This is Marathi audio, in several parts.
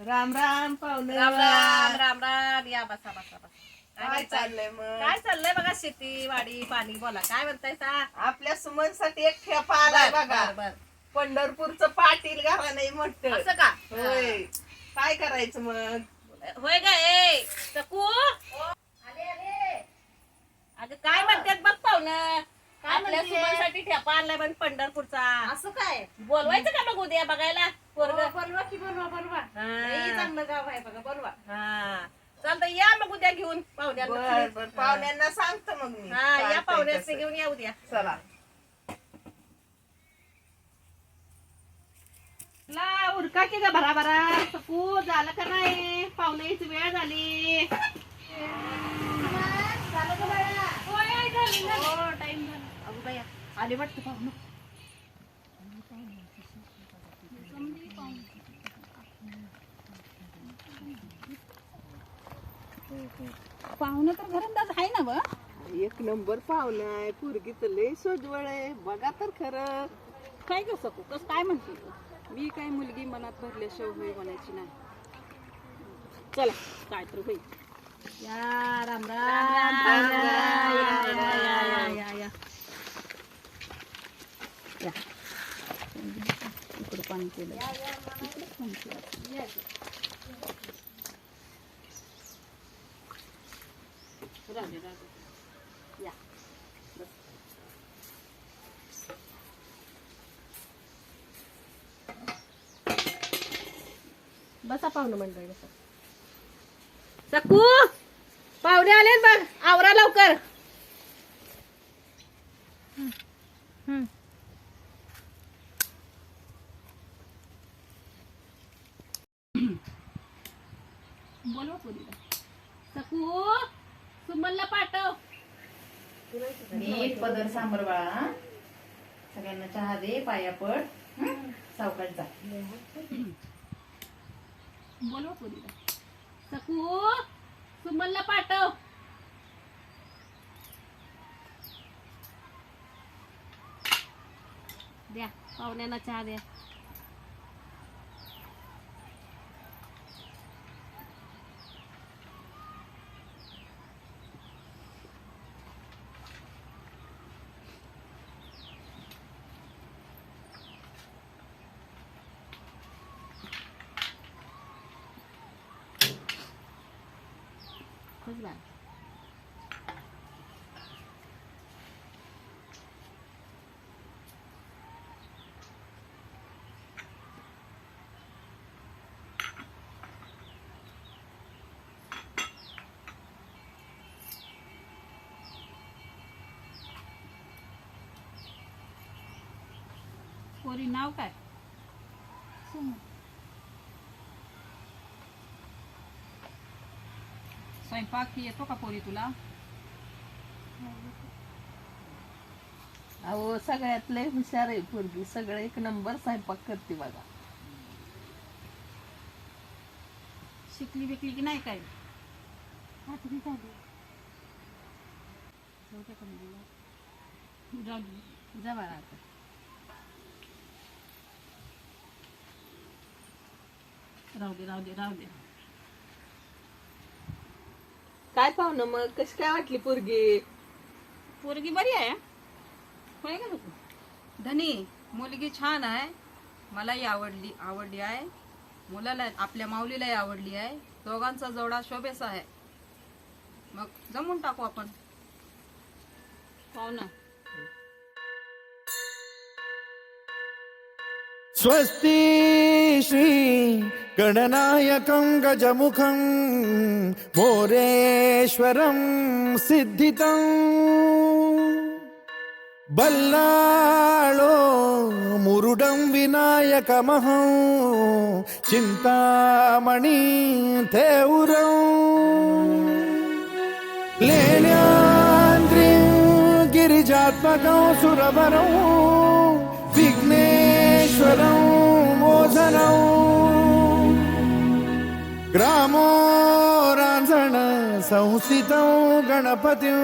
राम राम पाहुणे. राम राम राम राम. या बसा बसा बसा. काय चाललंय मग? काय चाललंय बघा, शेती वाडी पाणी. बोला काय म्हणताय सा? आपल्या सुमनसाठी एक ठेपा आलाय बघा. बर. पंढरपूरचं पाटील घरा नाही म्हटलं. असं का? होय. काय करायचं मग? होय ग ए चकू. आले आले. अगं काय म्हणतात बघ पाहुणं. आपल्या सुमनसाठी ठेपा आणलाय पण पंढरपूरचा. असं काय बोलवायचं का मग उद्या बघायला पोरग? बोलवा की बोलवा लई चांगलं गाव आहे बघा बोलवा. हा चालतं, या मग उद्या घेऊन पाहुण्याला. बर बर पाहुण्यांना सांगतो मग मी. हा या चालतंय पाहुण्याचे तसं. घेऊन या उद्या. चला. ला उरका की ग भराभरा. सकू झालं का नाही? पाहुण्याची वेळ झाली. झालं का बाळा? होय झाली ना. हो टाइम झाला. अगं बाया आले वाटतं पाहुणं. पाहुणं तर घरंदाज आहे ना ब. एक नंबर पाहुणा आहे. पोरगी तर लय सोजवळ आहे बघा तर खरं. काय ग सकू कस काय म्हणते तू? मी काय मुलगी मनात भरल्याशिवाय होय म्हणायची नाही. चला काय तर होईल. या राम राम. राम राम. या. इकडं पाणी केलं. इकडं पाणी केलं. राहू दे. या बसा पाहुणं मंडळी बसा. सकू पाहुणे आले बघ, आवरा लवकर. बोलवा पोरीला. सकू सुमनला पाठव. नीट पदर सांबर बाळा. सगळ्यांना चहा दे, पाया पड. सावकाश जा. बोलवा पोरीला. सकू सुमनला पाठव. द्या पाहुण्यांना चहा द्या. खुश बा. पोरी नाव काय? स्वयंपाक येतो का पोरी तुला? अहो सगळ्यात लय हुशार आहे पोरगी. सगळं एक नंबर स्वयंपाक करते बघा. शिकली बिकली की नाही काय? जा बाळा आता. राहू दे. काय पाहुणं मग कशी काय वाटली पोरगी? पोरगी बरी आहे. होय का तू? धनी मुलगी छान आहे. मलाही आवडली आहे. मुलाला आपल्या माऊलीलाही आवडली आहे. दोघांचा जोडा शोभेचा आहे. मग जमून टाकू आपण. पाहू ना. स्वस्ति श्री गणनायकं गजमुखं मोरेश्वरं सिद्धितं बल्लाळो मुरुडं विनायकमहं चिंतामणि थेउरं लेल्याद्रिं गिरिजात्मकं सुरवरं विघ्नेश्वरं मोचनं ग्रामो रांझण संस्थितं गणपतिं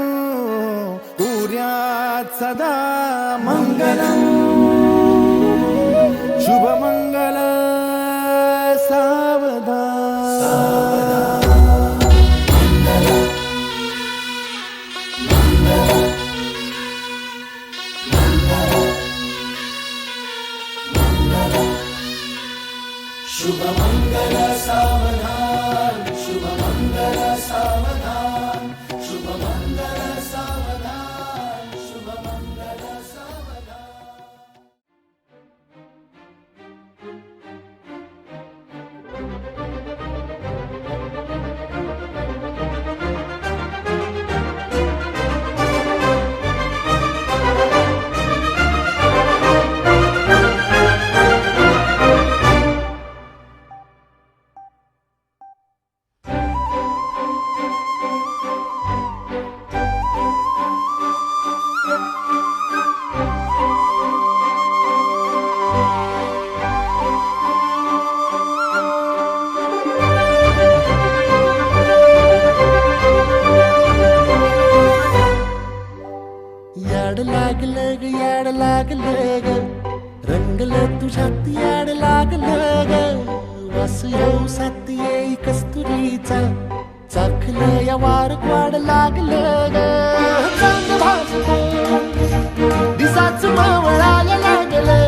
कुर्यात् सदा मंगलं शुभमंगल सावधान. याड लागलं ग याड लागलं ग रंगलं तुझ्यात याड लागलं ग वास येऊ साथ येई कस्तुरीचा चाखलं या वार वाड लागलं ग चांग भाजलं दिसाच मावळायला लागलं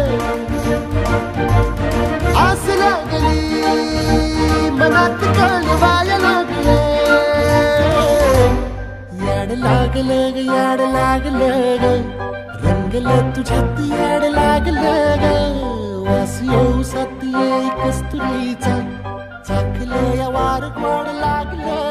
आस लागली मनात कळवायला लागलं याड लागलं ग याड लागलं ग रंगलं तुझ्यात याड लागलं ग वास येऊ साथ येई कस्तुरीचा चाखलं या वार वाड लागलं